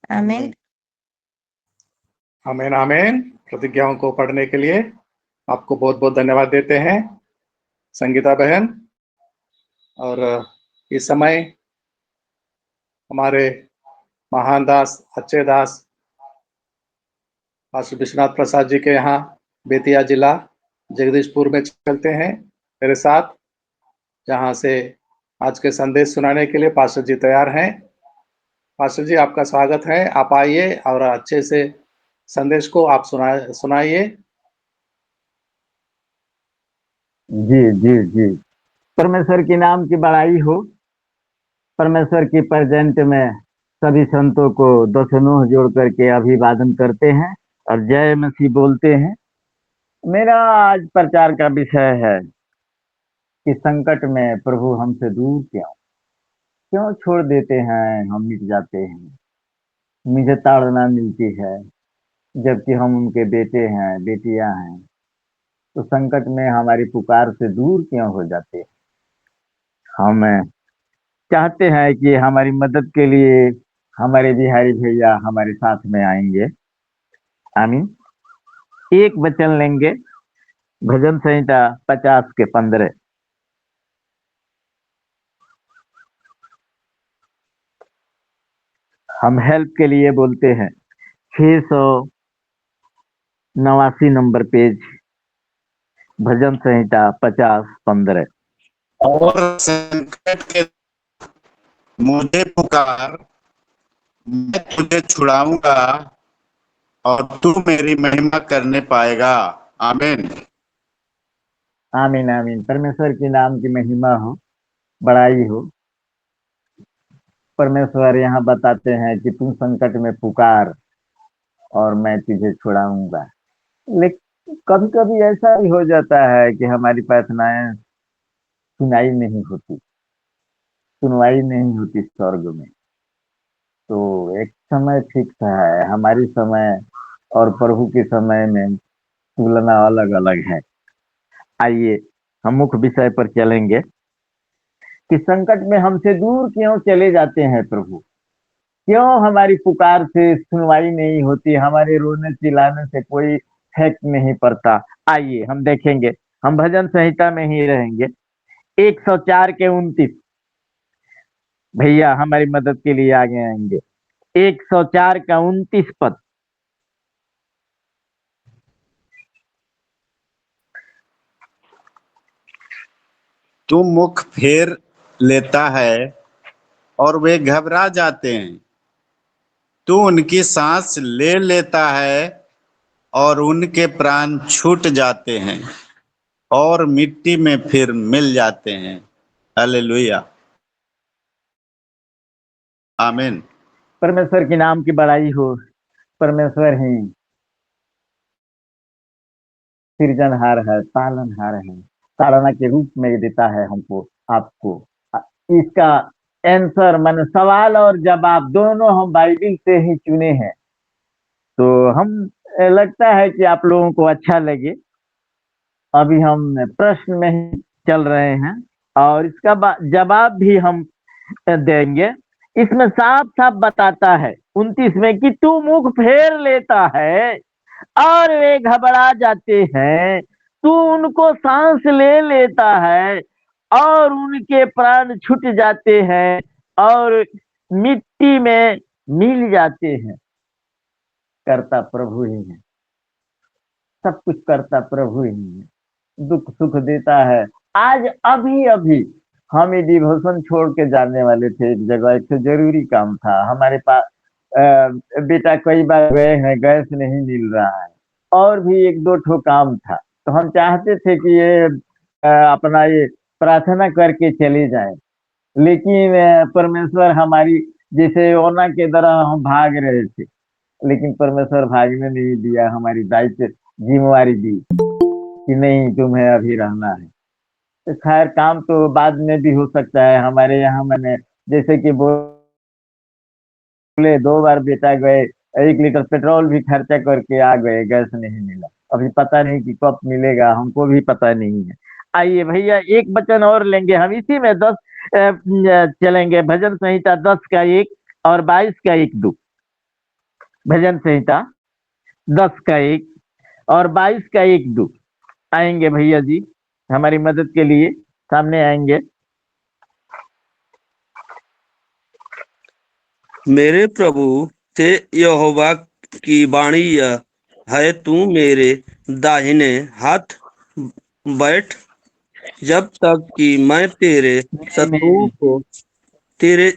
आमीन। आमीन आमीन। प्रतिज्ञाओं को पढ़ने के लिए आपको बहुत बहुत धन्यवाद देते हैं संगीता बहन। और इस समय हमारे महान दास अच्छे दास पास्टर विश्वनाथ प्रसाद जी के यहाँ बेतिया जिला जगदीशपुर में चलते हैं मेरे साथ, जहाँ से आज के संदेश सुनाने के लिए पास्टर जी तैयार हैं। पास्टर जी आपका स्वागत है, आप आइए और अच्छे से संदेश को आप सुनाइए। जी जी जी, परमेश्वर के नाम की बड़ाई हो। परमेश्वर की प्रेजेंट में सभी संतों को दसनोह जोड़ करके अभिवादन करते हैं और जय मसीह बोलते हैं। मेरा आज प्रचार का विषय है कि संकट में प्रभु हमसे दूर क्यों क्यों छोड़ देते हैं, हम मिट जाते हैं, मुझे ताड़ना मिलती है, जबकि हम उनके बेटे हैं बेटियां हैं। तो संकट में हमारी पुकार से दूर क्यों हो जाते हैं। हम चाहते हैं कि हमारी मदद के लिए हमारे बिहारी भैया हमारे साथ में आएंगे। आमीन। एक वचन लेंगे, भजन संहिता 50 के 15। हम हेल्प के लिए बोलते हैं 689 नंबर पेज, भजन संहिता 50-15। और संकट के मुझे पुकार, मैं तुझे छुड़ाऊंगा और तू मेरी महिमा करने पाएगा। आमीन आमीन आमीन। परमेश्वर के नाम की महिमा हो, बड़ाई हो। परमेश्वर यहाँ बताते हैं कि तू संकट में पुकार और मैं तुझे छुड़ाऊंगा। लेकिन कभी कभी ऐसा भी हो जाता है कि हमारी प्रार्थनाएं सुनाई नहीं होती, सुनवाई नहीं होती स्वर्ग में। तो एक समय फिक्स है, हमारी समय और प्रभु के समय में तुलना अलग अलग है। आइए हम मुख्य विषय पर चलेंगे कि संकट में हमसे दूर क्यों चले जाते हैं प्रभु, क्यों हमारी पुकार से सुनवाई नहीं होती, हमारे रोने चिल्लाने से कोई फर्क नहीं पड़ता। आइए हम देखेंगे, हम भजन संहिता में ही रहेंगे। 104 के 29 भैया हमारी मदद के लिए आगे आएंगे। 104 का 29 पद। तू मुख फेर लेता है और वे घबरा जाते हैं, तू उनकी सांस ले लेता है और उनके प्राण छूट जाते हैं और मिट्टी में फिर मिल जाते हैं। हालेलुया आमीन। परमेश्वर के नाम की बड़ाई हो। परमेश्वर ही सृजनहार है, पालनहार है, ताड़ना के रूप में देता है हमको आपको। इसका आंसर मान सवाल और जवाब दोनों हम बाइबिल से ही चुने हैं। तो हम लगता है कि आप लोगों को अच्छा लगे। अभी हम प्रश्न में ही चल रहे हैं और इसका जवाब भी हम देंगे। इसमें साफ साफ बताता है 29 में कि तू मुख फेर लेता है और वे घबरा जाते हैं, तू उनको सांस ले लेता है और उनके प्राण छूट जाते हैं और मिट्टी में मिल जाते हैं। करता प्रभु ही है, सब कुछ करता प्रभु ही है, दुख सुख देता है। आज अभी अभी हम ये डिवोशन छोड़ के जाने वाले थे एक जगह, एक तो जरूरी काम था हमारे पास। बेटा कई बार गए हैं, गैस नहीं मिल रहा है, और भी एक दो ठो काम था। तो हम चाहते थे कि ये अपना ये प्रार्थना करके चले जाएं, लेकिन परमेश्वर हमारी जैसे ओना के तरह हम भाग रहे थे, लेकिन परमेश्वर भागने नहीं दिया, हमारी दायित्व जिम्मेवारी दी कि नहीं तुम्हें अभी रहना है। तो खैर काम तो बाद में भी हो सकता है। हमारे यहाँ मैंने जैसे कि बोले 2 बार बेटा गए, 1 लीटर पेट्रोल भी खर्चा करके आ गए, गैस नहीं मिला। अभी पता नहीं कि कब मिलेगा, हमको भी पता नहीं है। आइए भैया एक वचन और लेंगे, हम इसी में 10 चलेंगे। भजन संहिता 10 का 1 और 22 का 1-2। भजन संहिता 10 का 1 और 22 का 1-2 आएंगे भैया जी हमारी मदद के लिए, सामने आएंगे। मेरे प्रभु से यहोवा की वाणी यह है, तू मेरे दाहिने हाथ बैठ, जब तक कि मैं तेरे नहीं शत्रुओं नहीं, को तेरे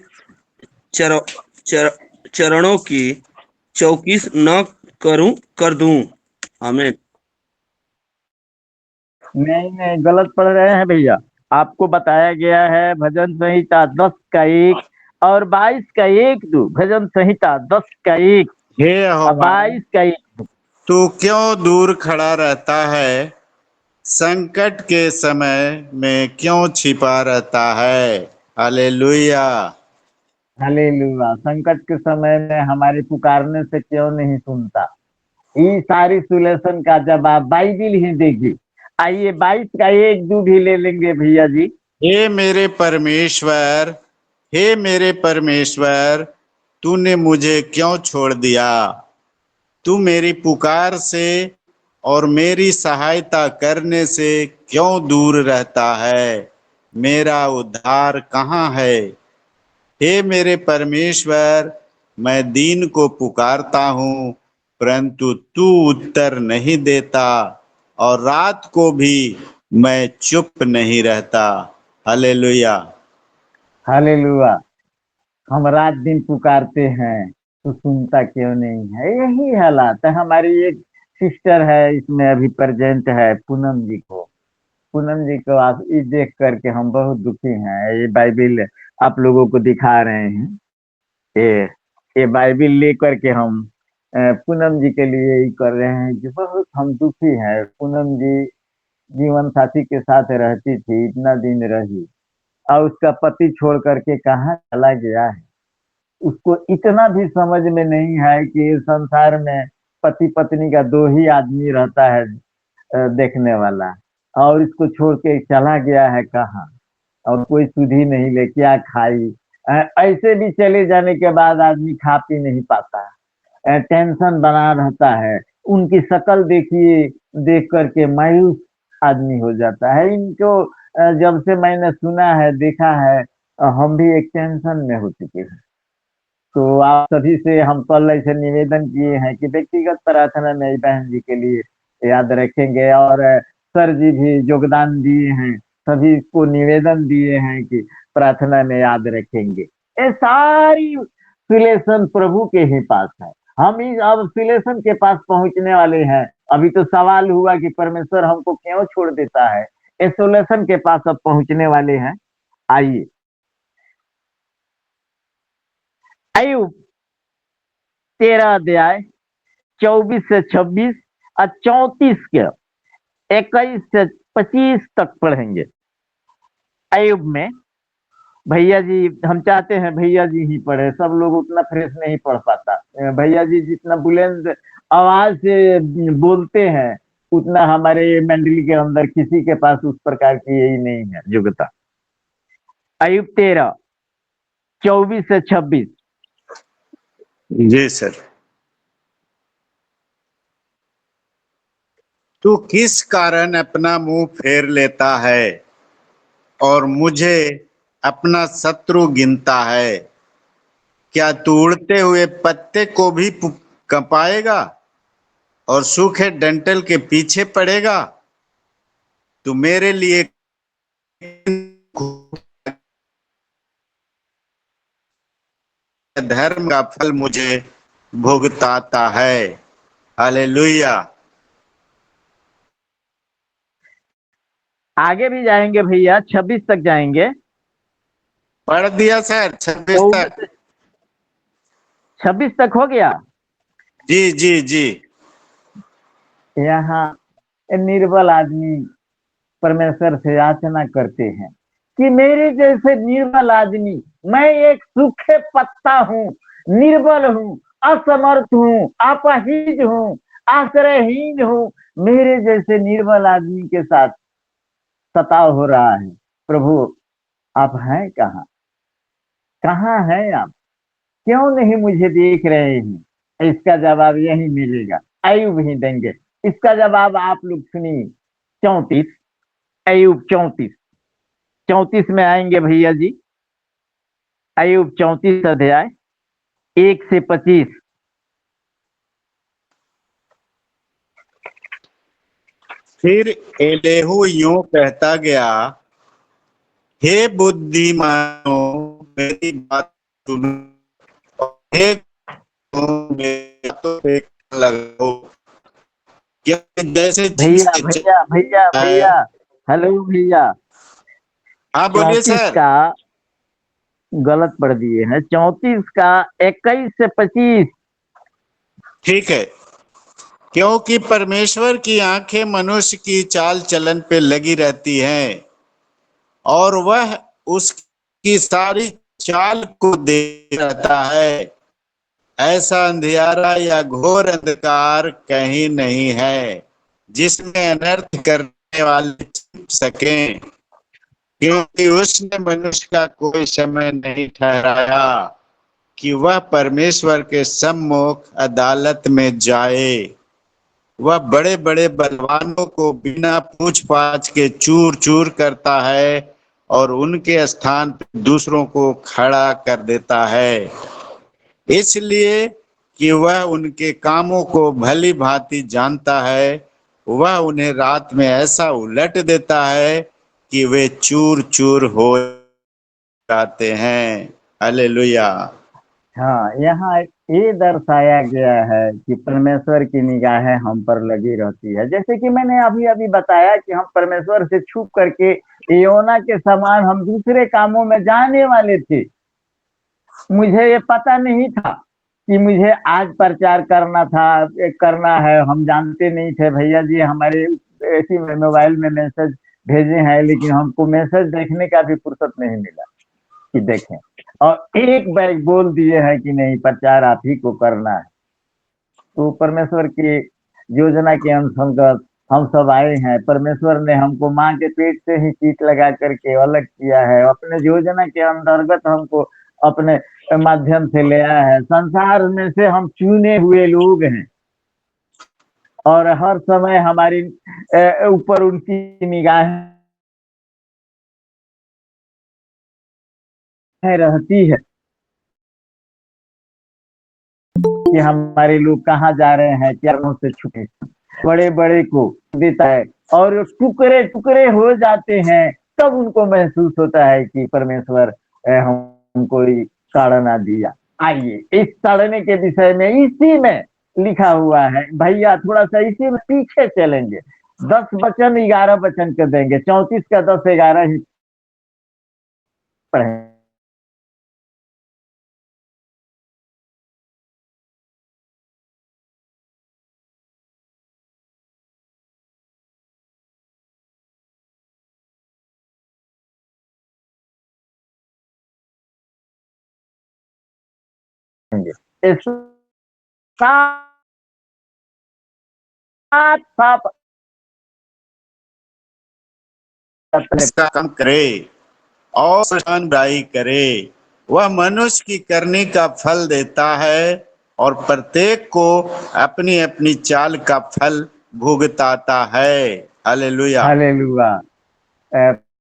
चर, चर, चरणों की चौकी न कर दूं। आमीन। नहीं नहीं, गलत पढ़ रहे हैं भैया। आपको बताया गया है भजन संहिता 10 का 1 और 22 का 1-2। भजन संहिता 10 का 1 हे और यहोवा, 22 का 1। तू क्यों दूर खड़ा रहता है? संकट के समय में क्यों छिपा रहता है? हालेलुया। हालेलुया। संकट के समय में हमारे पुकारने से क्यों नहीं सुनता? ये सारी सुलेशन का जवाब बाइबिल ही देगी। आइए 22 का 1-2 भी ले लेंगे भैया जी। हे मेरे परमेश्वर, हे मेरे परमेश्वर, तूने मुझे क्यों छोड़ दिया? तू मेरी पुकार से और मेरी सहायता करने से क्यों दूर रहता है? मेरा उद्धार कहाँ है? हे मेरे परमेश्वर, मैं दीन को पुकारता हूँ, परंतु तू उत्तर नहीं देता, और रात को भी मैं चुप नहीं रहता। हालेलुया। हालेलुया। हम रात दिन पुकारते हैं तो सुनता क्यों नहीं है? यही हालात है। हमारी एक सिस्टर है इसमें अभी प्रेजेंट है, पूनम जी को। पूनम जी को आप ये देख करके हम बहुत दुखी हैं। ये बाइबिल आप लोगों को दिखा रहे हैं। ये ये बाइबिल ले करके हम पूनम जी के लिए ये कर रहे हैं कि बहुत हम दुखी हैं। पूनम जी जीवन साथी के साथ रहती थी, इतना दिन रही और उसका पति छोड़ करके कहाँ चला गया है। उसको इतना भी समझ में नहीं है कि इस संसार में पति पत्नी का 2 ही आदमी रहता है देखने वाला, और इसको छोड़ के चला गया है कहाँ, और कोई सुधी नहीं ले क्या खाई। ऐसे भी चले जाने के बाद आदमी खा पी नहीं पाता, टेंशन बना रहता है। उनकी शक्ल देखिए, देख करके मायूस आदमी हो जाता है। इनको जब से मैंने सुना है, देखा है, हम भी एक टेंशन में हो चुके हैं। तो आप सभी से हम कल ऐसे निवेदन किए हैं कि व्यक्तिगत प्रार्थना में बहन जी के लिए याद रखेंगे, और सर जी भी योगदान दिए हैं, सभी को निवेदन दिए हैं कि प्रार्थना में याद रखेंगे। ये सारी सिलेशन प्रभु के ही पास है। हम इस अब सिलेशन के पास पहुंचने वाले हैं। अभी तो सवाल हुआ कि परमेश्वर हमको क्यों छोड़ देता है, इस सिलेशन के पास अब पहुंचने वाले हैं। आइए आयु 13 अध्याय 24 से 26 और 34 के 21 से 25 तक पढ़ेंगे। अयुब में भैया जी, हम चाहते हैं भैया जी ही पढ़े, सब लोग उतना फ्रेश नहीं पढ़ पाता। भैया जी जितना बुलंद आवाज से बोलते हैं उतना हमारे मंडली के अंदर किसी के पास उस प्रकार की यही नहीं है योग्यता। अयुब 13 24 से 26। जी सर। तू किस कारण अपना मुंह फेर लेता है और मुझे अपना शत्रु गिनता है? क्या तू उड़ते हुए पत्ते को भी कंपाएगा और सूखे डंठल के पीछे पड़ेगा? तू मेरे लिए धर्म का फल मुझे भुगताता है। हालेलुया। आगे भी जाएंगे भैया, 26 तक जाएंगे। पढ़ दिया सर 26 तक। 26 तक हो गया। जी जी जी। यहाँ निर्बल आदमी परमेश्वर से याचना करते हैं कि मेरे जैसे निर्बल आदमी, मैं एक सूखे पत्ता हूँ, निर्बल हूँ, असमर्थ हूँ, अपहिज हूँ, आश्रयहीन हूँ। मेरे जैसे निर्बल आदमी के साथ सताव हो रहा है। प्रभु आप हैं कहाँ? कहाँ हैं आप? क्यों नहीं मुझे देख रहे हैं? इसका जवाब यही मिलेगा, अयुब ही देंगे। इसका जवाब आप लोग सुनिए, 34, अयुब 34, 34 में आएंगे भैया जी, अयुब 34 अध्याय 1 से 25। फिर एलेहू यूं कहता गया, हे बुद्धिमानो मेरी बात सुनो, और हे मेरी बातों पे कान लगाओ, क्योंकि जैसे भैया जिसके भैया भैया है। भैया, हेलो भैया, हाँ बोलिए 34 सर। का गलत पढ़ दिए हैं, 34 का 21 से 25। ठीक है, क्योंकि परमेश्वर की आंखें मनुष्य की चाल चलन पे लगी रहती हैं, और वह उसकी सारी चाल को देख रहता है। ऐसा अंधियारा या घोर अंधकार कहीं नहीं है जिसमें अनर्थ करने वाले छिप सकें, क्योंकि उसने मनुष्य का कोई समय नहीं ठहराया कि वह परमेश्वर के सम्मुख अदालत में जाए। वह बड़े बड़े बलवानों को बिना पूछ पाछ के चूर चूर करता है और उनके स्थान पर दूसरों को खड़ा कर देता है, इसलिए कि वह उनके कामों को भली भांति जानता है। वह उन्हें रात में ऐसा उलट देता है कि वे चूर चूर हो जाते हैं। हालेलुया। हाँ, यहाँ ये दर्शाया गया है कि परमेश्वर की निगाहें हम पर लगी रहती है। जैसे कि मैंने अभी अभी बताया कि हम परमेश्वर से छुप करके योना के समान हम दूसरे कामों में जाने वाले थे। मुझे ये पता नहीं था कि मुझे आज प्रचार करना था, करना है। हम जानते नहीं थे भैया जी, हमारे ऐसी मोबाइल में मैसेज भेजे हैं, लेकिन हमको मैसेज देखने का भी फुर्सत नहीं मिला कि देखें, और एक बैग बोल दिए हैं कि नहीं, प्रचार आप ही को करना है। तो परमेश्वर की योजना के अंतर्गत हम सब आए हैं। परमेश्वर ने हमको माँ के पेट से ही सीट लगा करके अलग किया है, अपने योजना के अंतर्गत हमको अपने माध्यम से ले आया है। संसार में से हम चुने हुए लोग हैं, और हर समय हमारी ऊपर उनकी निगाहें रहती है कि हमारे लोग कहाँ जा रहे हैं, क्या से छुपे। बड़े बड़े को देता है और टुकड़े टुकड़े हो जाते हैं, तब उनको महसूस होता है कि परमेश्वर हमको ताड़ना दिया। आइए इस ताड़ने के विषय में इसी में लिखा हुआ है भैया, थोड़ा सा इसी में पीछे चलेंगे। 10 वचन 11 वचन के देंगे, 34 का 10 11 ही पढ़ेंगे। इस सात सात इसका काम करे और बुराई करे, वह मनुष्य की करनी का फल देता है और प्रत्येक को अपनी अपनी चाल का फल भुगताता है। हालेलुया। हालेलुया।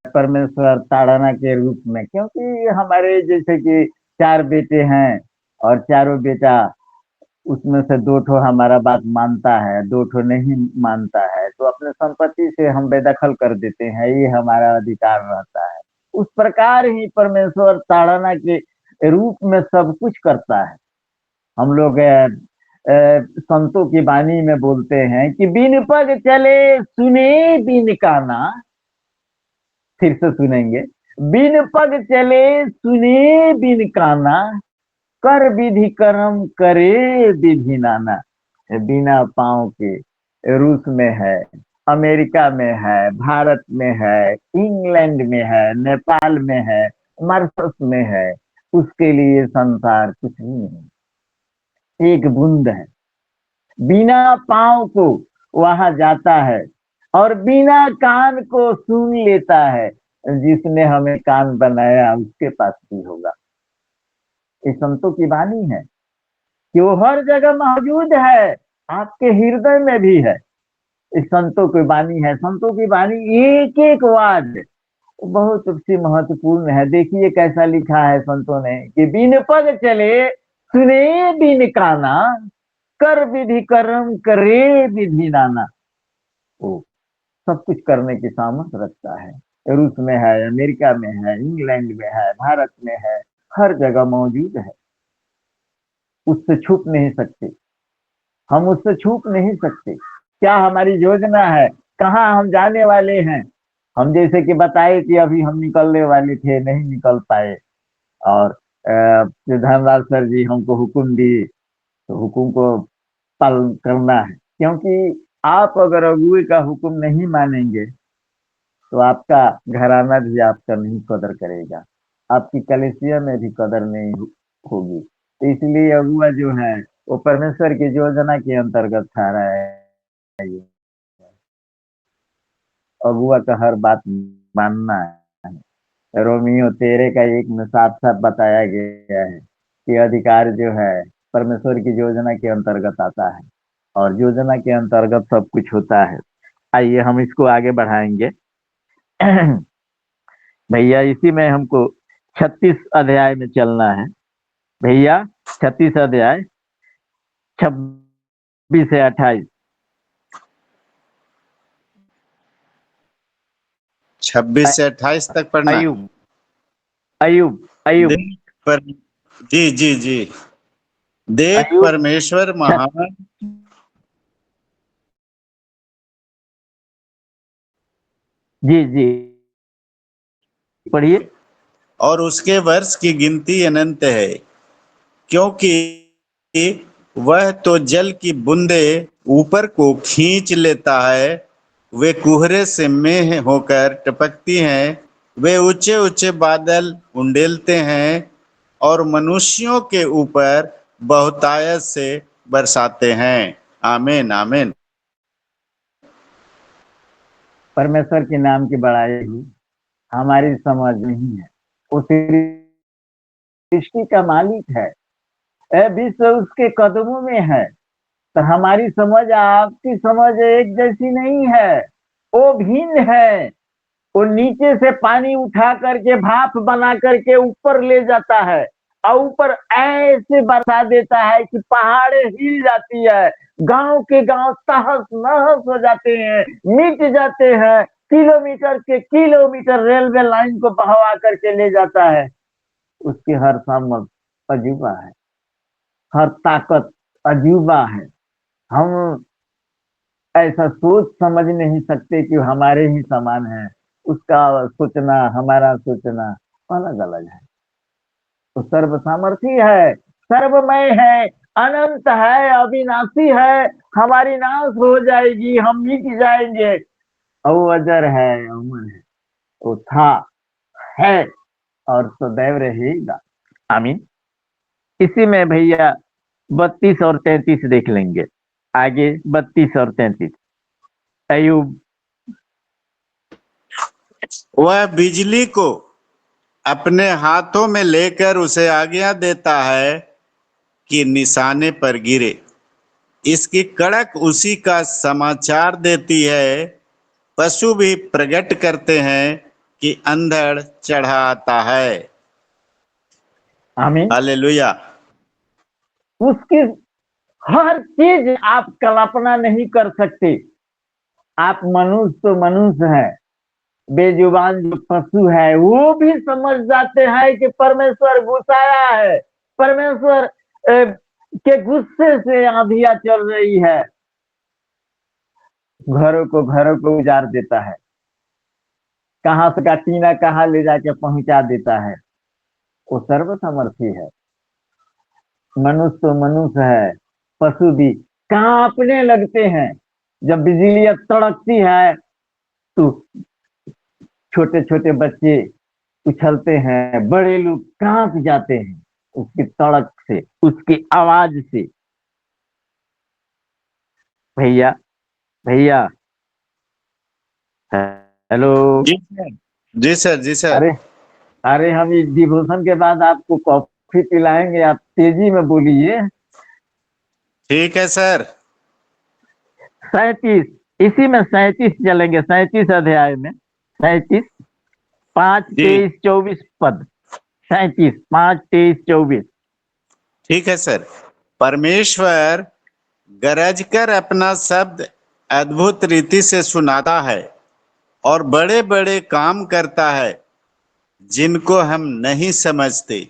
परमेश्वर ताड़ना के रूप में, क्योंकि हमारे जैसे कि 4 बेटे हैं और चारों बेटा उसमें से 2 ठो हमारा बात मानता है, 2 ठो नहीं मानता है, तो अपने संपत्ति से हम बेदखल कर देते हैं, ये हमारा अधिकार रहता है। उस प्रकार ही परमेश्वर ताड़ना के रूप में सब कुछ करता है। हम लोग संतों की वाणी में बोलते हैं कि बिन पग चले सुने बिन काना। फिर से सुनेंगे, बिन पग चले सुने बिन काना, कर विधि कर्म करे विधि नाना। बिना पांव के रूस में है, अमेरिका में है, भारत में है, इंग्लैंड में है, नेपाल में है, मॉरिशस में है, उसके लिए संसार कुछ नहीं है, एक बूंद है। बिना पांव को वहां जाता है और बिना कान को सुन लेता है। जिसने हमें कान बनाया उसके पास भी होगा। ये संतों की वाणी है। कि वो हर जगह मौजूद है, आपके हृदय में भी है। इस संतों की वाणी है, संतों की वाणी एक एक वाद बहुत सी महत्वपूर्ण है। देखिए कैसा लिखा है संतों ने कि बिन पग चले सुने बिन काना, कर विधि कर्म करे विधि नाना। वो सब कुछ करने की सामर्थ्य रखता है। रूस में है, अमेरिका में है, इंग्लैंड में है, भारत में है, हर जगह मौजूद है। उससे छुप नहीं सकते, हम उससे छुप नहीं सकते। क्या हमारी योजना है, कहाँ हम जाने वाले हैं। हम जैसे कि बताए कि अभी हम निकलने वाले थे, नहीं निकल पाए, और धनराज सर जी हमको हुक्म दिए, तो हुक्म को पालन करना है। क्योंकि आप अगर अगुए का हुक्म नहीं मानेंगे तो आपका घराना भी आपका नहीं कदर करेगा, आपकी कलीसिया में भी कदर नहीं होगी। तो इसलिए अगुआ जो है वो परमेश्वर की योजना के अंतर्गत ठहरा है। अगुआ का हर बात मानना है। रोमियो 13 का 1 में साफ साफ बताया गया है कि अधिकार जो है परमेश्वर की योजना के अंतर्गत आता है, और योजना के अंतर्गत सब कुछ होता है। आइए हम इसको आगे बढ़ाएंगे। भैया इसी में हमको 36 अध्याय में चलना है। भैया 36 अध्याय 26 से 28। 26 से 28 तक पढ़ना है। अयुब अयुब अयुब देख पर जी जी जी, देख अयुब परमेश्वर महान जी जी पढ़िए। और उसके वर्ष की गिनती अनंत है, क्योंकि वह तो जल की बूंदे ऊपर को खींच लेता है। वे कुहरे से मेंह होकर टपकती हैं, वे ऊंचे ऊंचे बादल उंडेलते हैं और मनुष्यों के ऊपर बहुतायत से बरसाते हैं। आमीन आमीन। परमेश्वर के नाम की बड़ाई हमारी समझ नहीं है। वो सृष्टि का मालिक है, विश्व उसके कदमों में है। तो हमारी समझ आपकी समझ एक जैसी नहीं है, वो भिन्न है। वो नीचे से पानी उठा करके भाप बना करके ऊपर ले जाता है, और ऊपर ऐसे बरसा देता है कि पहाड़े हिल जाती है, गांव के गांव तहस नहस हो जाते हैं, मिट जाते हैं। किलोमीटर के किलोमीटर रेलवे लाइन को बहवा करके ले जाता है। उसकी हर सामर्थ अजूबा है, हर ताकत अजूबा है। हम ऐसा सोच समझ नहीं सकते कि हमारे ही समान है। उसका सोचना हमारा सोचना अलग अलग है। तो सर्व सामर्थी है, सर्वमय है, अनंत है, अविनाशी है। हमारी नाश हो जाएगी, हम मिट जाएंगे, और वो अजर है, अमर है। वो था, है और सदैव रहेगा। आमीन। इसी में भैया 32 और 33 देख लेंगे। आगे 32 और 33। अयुब वह बिजली को अपने हाथों में लेकर उसे आज्ञा देता है कि निशाने पर गिरे। इसकी कड़क उसी का समाचार देती है। पशु भी प्रकट करते हैं कि अंधड़ चढ़ा आता है। आमीन। हालेलुया। उसकी हर चीज आप कल्पना नहीं कर सकते। आप मनुष्य तो मनुष्य है, बेजुबान जो पशु है वो भी समझ जाते हैं कि परमेश्वर गुस्साया है, परमेश्वर के गुस्से से आंधियां चल रही है, घरों को उजाड़ देता है, कहाँ से का टीना कहाँ ले जाके पहुंचा देता है। वो सर्वसमर्थी है। मनुष्य तो मनुष्य है, पशु भी कांपने लगते हैं। जब बिजली तड़कती है तो छोटे छोटे बच्चे उछलते हैं, बड़े लोग कांप जाते हैं उसकी तड़क से, उसकी आवाज से। भैया भैया हेलो। जी सर, जी सर, जी सर। अरे अरे हम इस डिवोशन के बाद आपको कॉफी पिलाएंगे, आप तेजी में बोलिए। ठीक है सर। 37, इसी में 37 चलेंगे, 37 अध्याय में 37, 5, जी 23, 24 पद। 37, 5, 23, 24। ठीक है सर। परमेश्वर गरज कर अपना शब्द अद्भुत रीति से सुनाता है और बड़े बड़े काम करता है जिनको हम नहीं समझते।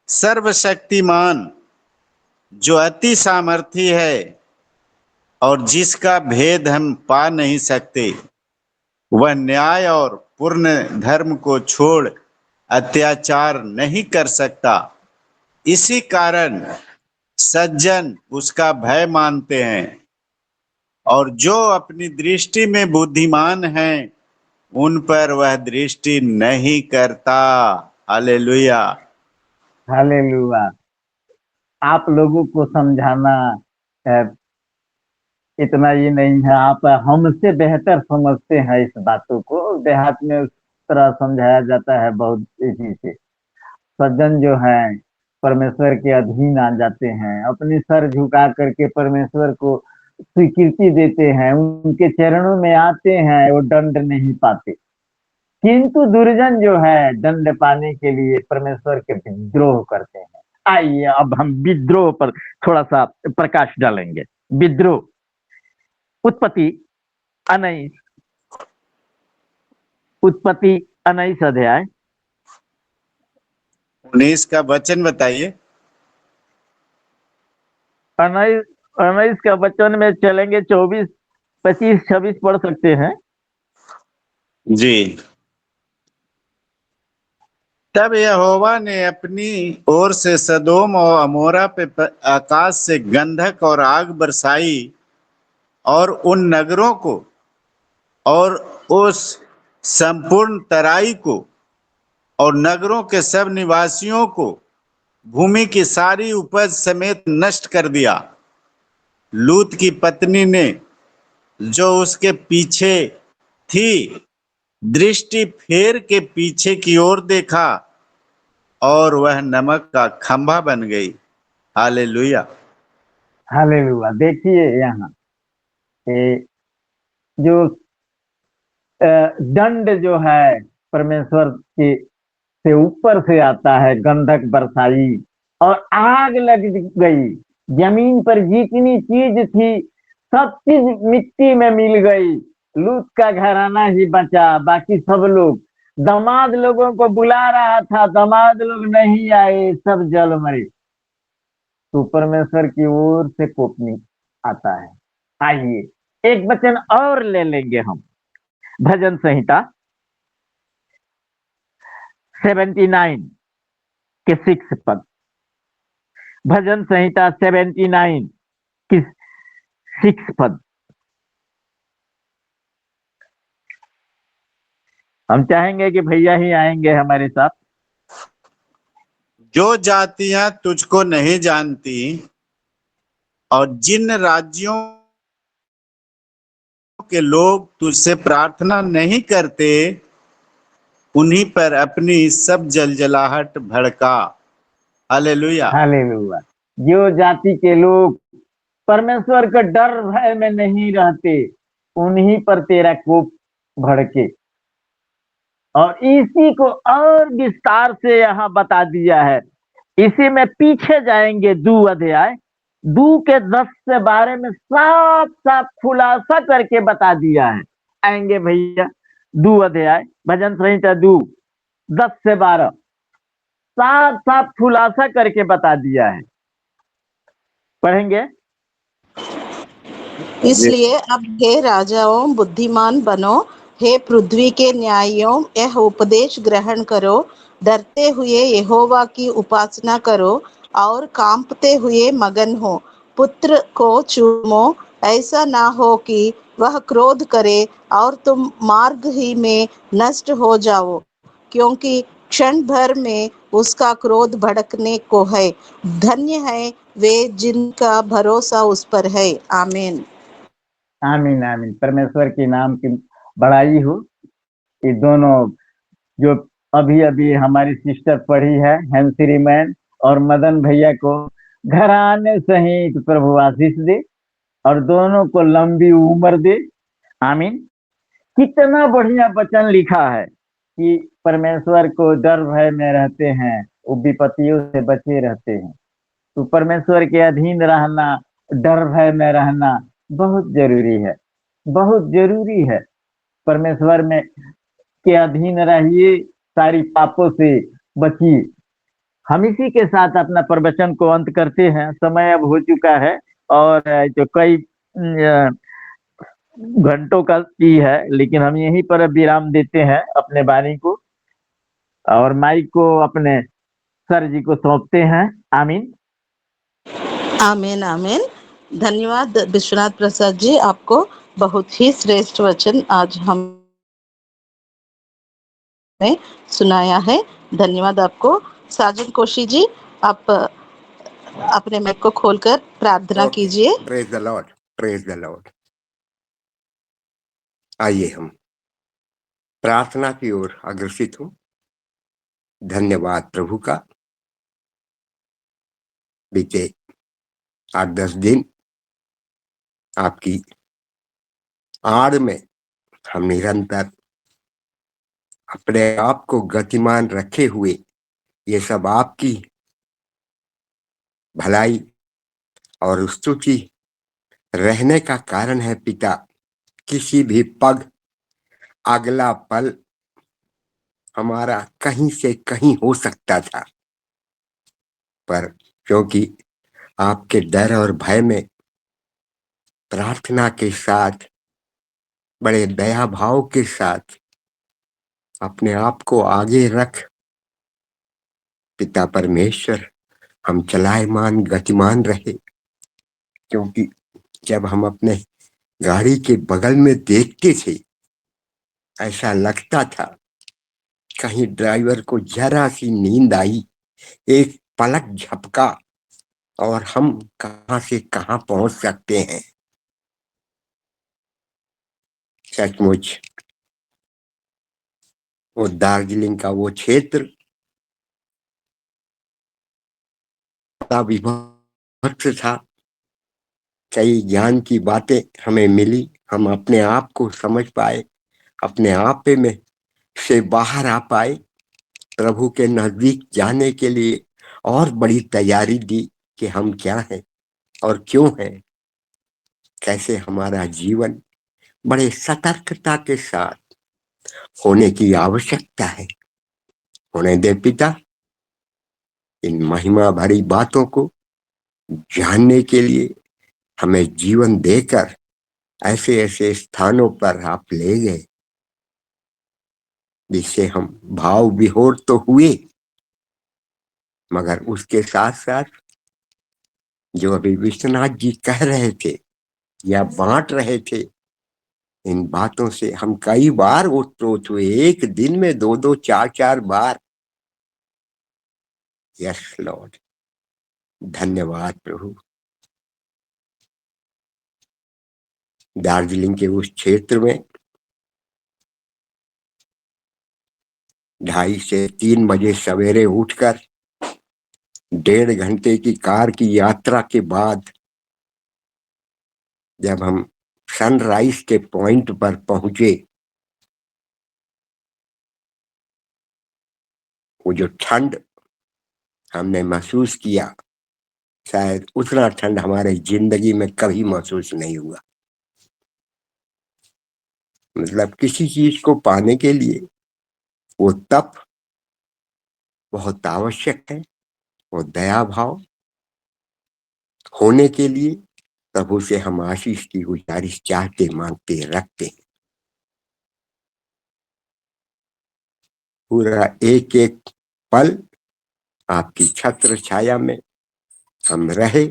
सर्वशक्तिमान जो अति सामर्थी है और जिसका भेद हम पा नहीं सकते, वह न्याय और पूर्ण धर्म को छोड़ अत्याचार नहीं कर सकता। इसी कारण सज्जन उसका भय मानते हैं और जो अपनी दृष्टि में बुद्धिमान हैं उन पर वह दृष्टि नहीं करता। हालेलुया। हालेलुया। आप लोगों को समझाना अ, इतना ही नहीं है, आप हमसे बेहतर समझते हैं इस बातों को। देहात में उस तरह समझाया जाता है बहुत इसी से। सज्जन जो हैं परमेश्वर के अधीन आ जाते हैं, अपनी सर झुका करके परमेश्वर को स्वीकृति देते हैं, उनके चरणों में आते हैं, वो दंड नहीं पाते। किंतु दुर्जन जो है दंड पाने के लिए परमेश्वर के विद्रोह करते हैं। आइए अब हम विद्रोह पर थोड़ा सा प्रकाश डालेंगे। विद्रोह, उत्पत्ति 19, उत्पत्ति 19 अध्याय 19 का वचन बताइए। 19 का वचन में चलेंगे, 24, 25, 26 पढ़ सकते हैं। जी। तब यहोवा ने अपनी ओर से सदोम और अमोरा पे आकाश से गंधक और आग बरसाई और उन नगरों को और उस संपूर्ण तराई को और नगरों के सब निवासियों को भूमि की सारी उपज समेत नष्ट कर दिया। लूत की पत्नी ने जो उसके पीछे थी दृष्टि फेर के पीछे की ओर देखा और वह नमक का खंभा बन गई। हालेलुया। हालेलुया। देखिए यहाँ ये जो दंड जो है परमेश्वर के से ऊपर से आता है, गंधक बरसाई और आग लग गई। जमीन पर जितनी चीज थी सब चीज मिट्टी में मिल गई। लूत का घराना ही बचा, बाकी सब लोग। दामाद लोगों को बुला रहा था, दामाद लोग नहीं आए, सब जल मरे। तो परमेश्वर की ओर से कोपनी आता है। आइए एक वचन और ले लेंगे हम, भजन संहिता 79 के 6 पद। भजन संहिता 79 की 6 पद। हम चाहेंगे कि भैया ही आएंगे हमारे साथ। जो जातियां तुझको नहीं जानती और जिन राज्यों के लोग तुझसे प्रार्थना नहीं करते उन्हीं पर अपनी सब जलजलाहट भड़का। हालेलुया। हालेलुया। जो जाति के लोग परमेश्वर का डर भय में नहीं रहते उन्हीं पर तेरा कोप भड़के। और इसी को और विस्तार से यहाँ बता दिया है। इसी में पीछे जाएंगे 2 अध्याय, 2 के 10 से 12 में साफ साफ खुलासा करके बता दिया है। आएंगे भैया 2 अध्याय भजन संहिता 2, 10 से 12 साफ साफ खुलासा करके बता दिया है। पढ़ेंगे। इसलिए अब हे राजाओं बुद्धिमान बनो, हे पृथ्वी के न्यायियों यह उपदेश ग्रहण करो। डरते हुए यहोवा की उपासना करो और कांपते हुए मगन हो। पुत्र को चूमो, ऐसा ना हो कि वह क्रोध करे और तुम मार्ग ही में नष्ट हो जाओ, क्योंकि क्षण भर में उसका क्रोध भड़कने को है। धन्य है वे जिनका भरोसा उस पर है। आमीन। आमीन आमीन। परमेश्वर के नाम की बड़ाई हो। ये दोनों जो अभी अभी हमारी सिस्टर पढ़ी है, हैंसरी मैन और मदन भैया को घराने सहित प्रभु आशीष दे और दोनों को लंबी उम्र दे। आमीन। कितना बढ़िया वचन लिखा है कि परमेश्वर को डर भय में रहते हैं, वो विपत्तियों से बचे रहते हैं। तो परमेश्वर के अधीन रहना, डर भय में रहना बहुत जरूरी है, बहुत जरूरी है। परमेश्वर में के अधीन रहिए, सारी पापों से बचिए। हम इसी के साथ अपना प्रवचन को अंत करते हैं। समय अब हो चुका है और जो कई घंटों का की है, लेकिन हम यहीं पर अब विराम देते हैं अपने वाणी को और माइक को अपने सर जी को सौंपते हैं। आमीन। आमीन आमीन। धन्यवाद विश्वनाथ प्रसाद जी, आपको बहुत ही श्रेष्ठ वचन आज हमने सुनाया है। धन्यवाद आपको। साजन कोशी जी, आप अपने माइक को खोलकर प्रार्थना ओके, कीजिए। Praise the Lord, praise the Lord. आइए हम प्रार्थना की ओर अग्रसित हूं। धन्यवाद प्रभु का। बीते 8-10 दिन आपकी आड़ में हम निरंतर अपने आप को गतिमान रखे हुए, ये सब आपकी भलाई और स्तुति रहने का कारण है पिता। किसी भी पग अगला पल हमारा कहीं से कहीं हो सकता था, पर क्योंकि आपके डर और भय में प्रार्थना के साथ, बड़े दया भाव के साथ अपने आप को आगे रख पिता परमेश्वर हम चलायमान गतिमान रहे। क्योंकि जब हम अपने गाड़ी के बगल में देखते थे, ऐसा लगता था कहीं ड्राइवर को जरा सी नींद आई, एक पलक झपका और हम कहां से कहां पहुंच सकते हैं। सचमुच वो दार्जिलिंग का वो क्षेत्र विभत्स था। कई ज्ञान की बातें हमें मिली, हम अपने आप को समझ पाए, अपने आप में से बाहर आ पाए, प्रभु के नजदीक जाने के लिए और बड़ी तैयारी दी कि हम क्या हैं और क्यों हैं, कैसे हमारा जीवन बड़े सतर्कता के साथ होने की आवश्यकता है। होने दे पिता, इन महिमा भरी बातों को जानने के लिए हमें जीवन देकर ऐसे ऐसे स्थानों पर आप ले गए, जिससे हम भाव विहोर तो हुए, मगर उसके साथ साथ जो अभी विश्वनाथ जी कह रहे थे या बांट रहे थे, इन बातों से हम कई बार ओतप्रोत हुए, एक दिन में 2-2, 4-4 बार। यस लॉर्ड, धन्यवाद प्रभु। दार्जिलिंग के उस क्षेत्र में 2:30 से 3 बजे सवेरे उठकर 1.5 घंटे की कार की यात्रा के बाद जब हम सनराइज के पॉइंट पर पहुंचे, वो जो ठंड हमने महसूस किया, शायद उतना ठंड हमारे जिंदगी में कभी महसूस नहीं हुआ। मतलब किसी चीज को पाने के लिए वो तप बहुत आवश्यक है, वो दया भाव होने के लिए प्रभु से हम आशीष की गुजारिश चाहते, मांगते, रखते हैं। पूरा एक एक पल आपकी छत्र छाया में हम रहे,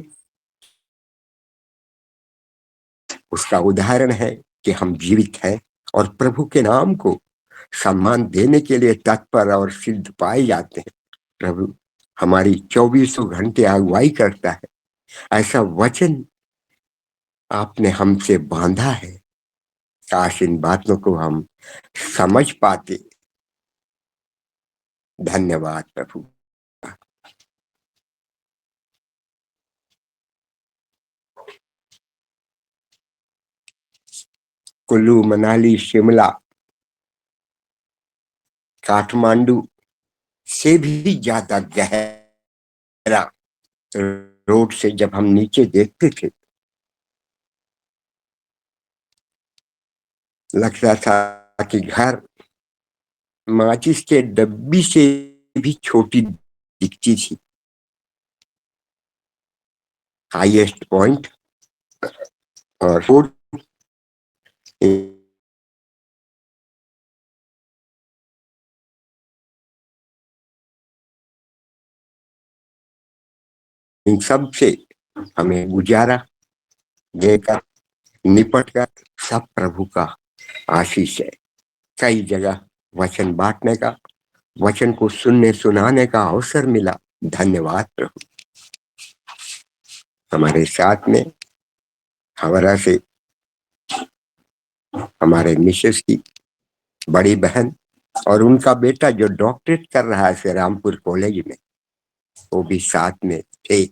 उसका उदाहरण है कि हम जीवित हैं और प्रभु के नाम को सम्मान देने के लिए तत्पर और सिद्ध पाए जाते हैं। प्रभु हमारी 24 घंटे अगुवाई करता है, ऐसा वचन आपने हमसे बांधा है। काश इन बातों को हम समझ पाते। धन्यवाद प्रभु। कुल्लू, मनाली, शिमला, काठमांडू से भी ज्यादा गहरा रोड से जब हम नीचे देखते थे, लगता था कि घर माचिस के डब्बी से भी छोटी दिखती थी। हाईएस्ट पॉइंट और रोड इन सब से हमें गुजारा देकर निपट कर सब प्रभु का आशीष है। कई जगह वचन बांटने का, वचन को सुनने सुनाने का अवसर मिला। धन्यवाद प्रभु। हमारे साथ में हावड़ा से हमारे मिसेस की बड़ी बहन और उनका बेटा जो डॉक्टरेट कर रहा है श्री रामपुर कॉलेज में, वो भी साथ में थे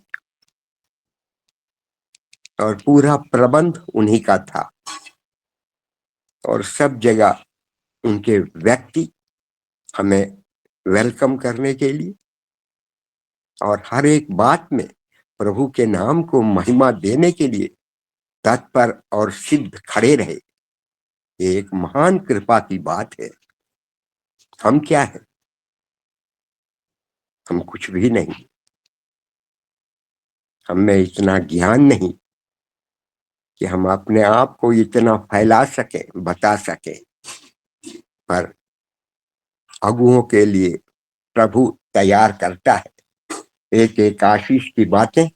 और पूरा प्रबंध उन्हीं का था। और सब जगह उनके व्यक्ति हमें वेलकम करने के लिए और हर एक बात में प्रभु के नाम को महिमा देने के लिए तत्पर और सिद्ध खड़े रहे। ये एक महान कृपा की बात है। हम क्या है? हम कुछ भी नहीं। हमें इतना ज्ञान नहीं कि हम अपने आप को इतना फैला सके, बता सके, पर अगुओं के लिए प्रभु तैयार करता है। एक एक आशीष की बातें,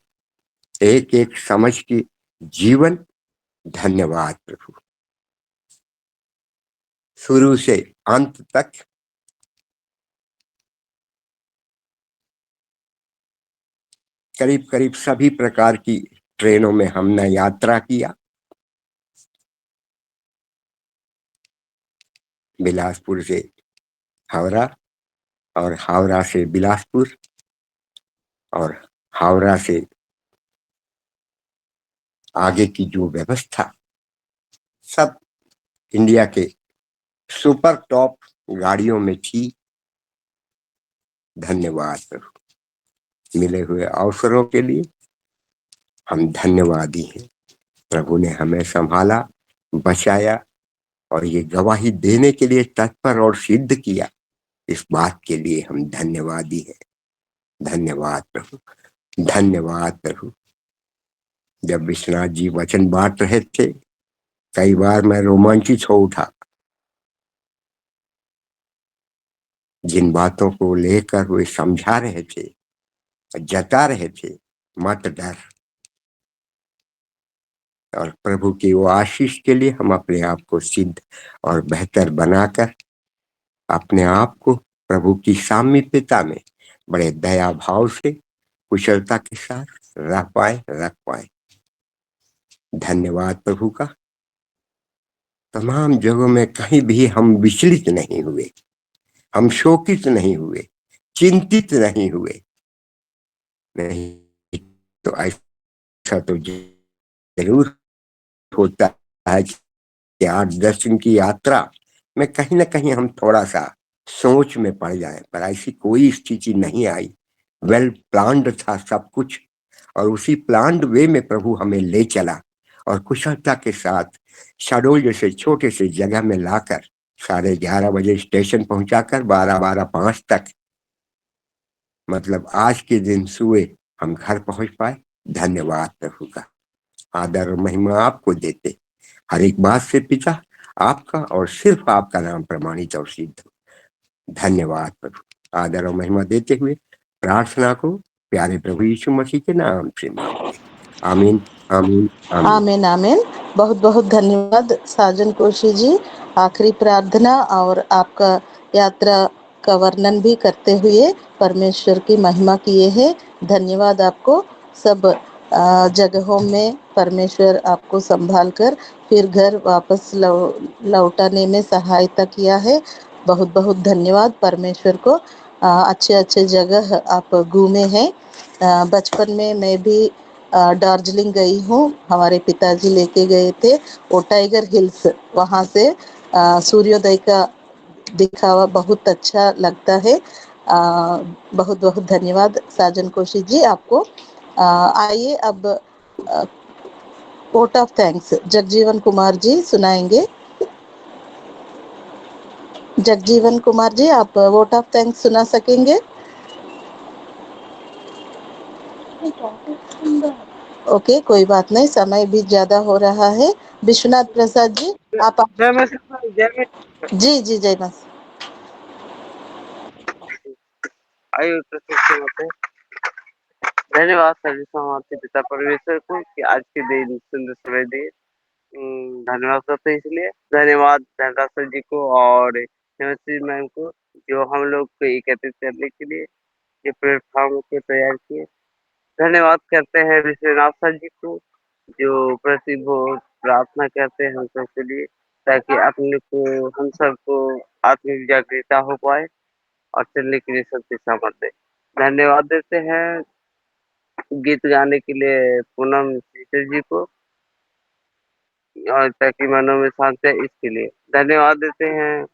एक एक समझ की जीवन। धन्यवाद प्रभु। शुरू से अंत तक करीब करीब सभी प्रकार की ट्रेनों में हमने यात्रा किया। बिलासपुर से हावड़ा और हावड़ा से बिलासपुर और हावड़ा से आगे की जो व्यवस्था, सब इंडिया के सुपर टॉप गाड़ियों में थी। धन्यवाद प्रभु। मिले हुए अवसरों के लिए हम धन्यवादी हैं। प्रभु ने हमें संभाला, बचाया और ये गवाही देने के लिए तत्पर और सिद्ध किया। इस बात के लिए हम धन्यवादी हैं। धन्यवाद प्रभु, धन्यवाद प्रभु। जब विश्वनाथ जी वचन बांट रहे थे, कई बार मैं रोमांचित हो उठा। जिन बातों को लेकर वे समझा रहे थे, जता रहे थे, मत डर, और प्रभु की वो आशीष के लिए हम अपने आप को सिद्ध और बेहतर बनाकर अपने आप को प्रभु की सामीप्यता में बड़े दया भाव से कुशलता के साथ रख पाए। धन्यवाद प्रभु का। तमाम जगहों में कहीं भी हम विचलित नहीं हुए, हम शोकित नहीं हुए, चिंतित नहीं हुए। नहीं तो ऐसा तो जरूर होता है कि 8-10 दिन की यात्रा में कहीं ना कहीं हम थोड़ा सा सोच में पड़ जाए, पर ऐसी कोई स्थिति नहीं आई। वेल प्लान्ड था सब कुछ और उसी प्लान्ड वे में प्रभु हमें ले चला और कुशलता के साथ शहडोल जैसे छोटे से जगह में लाकर 11:30 बजे स्टेशन पहुंचाकर 12:05 तक, मतलब आज के दिन सुबह हम घर पहुंच पाए। धन्यवाद प्रभु का। आदर और महिमा आपको देते। हर एक बात से पिता आपका और सिर्फ आपका नाम प्रमाणित और सिद्ध हो। धन्यवाद प्रभु। आदर और महिमा देते हुए प्रार्थना को प्यारे प्रभु यीशु मसीह के नाम से मांगते। आमीन आमीन आमीन। आमीन आमीन। बहुत बहुत धन्यवाद साजन कोशी जी। आखिरी प्रार्थना और आपका यात्रा का वर्णन भी करते हुए परमेश्वर की महिमा किए हैं। धन्यवाद आपको। सब जगहों में परमेश्वर आपको संभाल कर फिर घर वापस लौटाने में सहायता किया है। बहुत बहुत धन्यवाद परमेश्वर को। अच्छे अच्छे जगह आप घूमे हैं। बचपन में मैं भी दार्जिलिंग गई हूँ, हमारे पिताजी लेके गए थे। वो टाइगर हिल्स, वहाँ से सूर्योदय का दिखावा बहुत अच्छा लगता है। बहुत बहुत धन्यवाद साजन कौशिक जी आपको। आइए अब vote of thanks Jagjivan Kumar ji सुनाएंगे। जगजीवन कुमार जी, आप वोट ऑफ थैंक्स सुना सकेंगे? ओके, कोई बात नहीं, समय भी ज्यादा हो रहा है। विश्वनाथ प्रसाद जी, आप जय माता दी, जय माता जी जी जय माता। दी। आइए प्रस्तुत करते हैं। धन्यवाद सभी समाज पिता परमेश्वर को कि आज के दिन सुंदर समय दिए। धन्यवाद करते हैं, इसलिए धन्यवाद धनराज सर जी को और हेमश्री मैम को जो हम लोग को एकत्रित करने के लिए ये प्लेटफॉर्म को तैयार किए। धन्यवाद करते हैं विश्वनाथ सर जी को जो प्रतिभो प्रार्थना करते हैं हम सब के लिए, ताकि अपने को हम सबको आत्मिक जागृता हो पाए और चलने के लिए शक्ति सामर्थ्य दे। धन्यवाद देते हैं गीत गाने के लिए पूनम टीचर जी को और ताकि मनों में शांति है इसके लिए। धन्यवाद देते हैं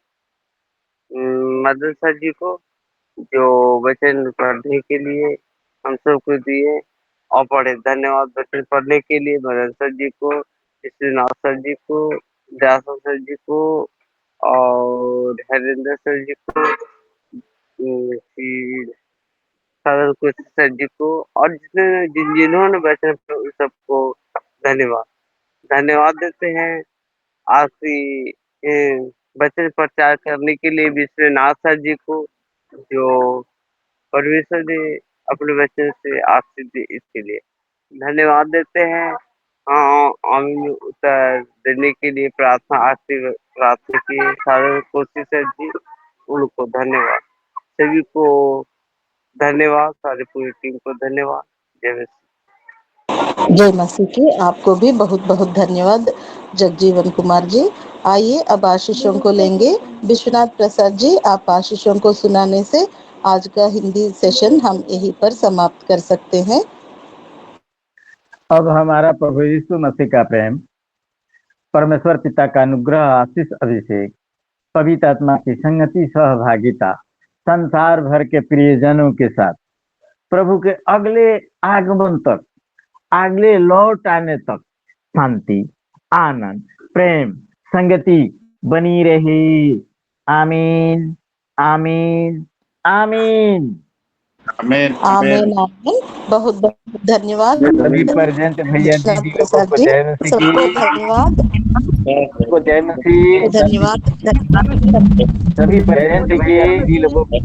मदन सर जी को जो वचन पढ़ने के लिए हम सबको दिए और पढ़े। धन्यवाद वचन पढ़ने के लिए मदन सर जी को, विश्वनाथ सर जी को, दासन सर जी को और हरिंदर सर जी को, फिर सागर कुछ सर जी को और जिन्होंने वचन पढ़े उन सबको धन्यवाद। धन्यवाद देते हैं आखिरी वचन प्रचार करने के लिए विश्वनाथ सर जी को जो परमेश्वर ने अपने वचन से आशीष दी इसके लिए। धन्यवाद देते हैं हाँ आमीन में उत्तर देने के लिए प्रार्थना आखिरी प्रार्थना की सारे कोशिश सर जी, उनको धन्यवाद। सभी को धन्यवाद, सारी पूरी टीम को धन्यवाद। जय मसीह। जय मसीह की आपको भी बहुत बहुत धन्यवाद जगजीवन कुमार जी। आइए अब आशीषों को लेंगे। विश्वनाथ प्रसाद जी, आप आशीषों को सुनाने से आज का हिंदी सेशन हम यहीं पर समाप्त कर सकते हैं। अब हमारा प्रभु यीशु मसीह का प्रेम, परमेश्वर पिता का अनुग्रह, आशीष, अभिषेक, पवित्र आत्मा की संगति, सहभागिता संसार भर के प्रियजनों के साथ प्रभु के अगले आगमन तक, अगले लौट आने तक शांति, आनंद, प्रेम, संगति बनी रहे। आमीन आमीन आमीन आमीन आमीन आमीन। बहुत बहुत धन्यवाद सभी प्रेजेंट भैया विश्वनाथ दीदी लोगों प्रसाद को जी, जय मसीह सबको की, धन्यवाद सबको जय मसीह। धन्यवाद। सभी प्रेजेंट भैया दीदी लोगों को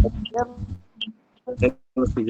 जय मसीह।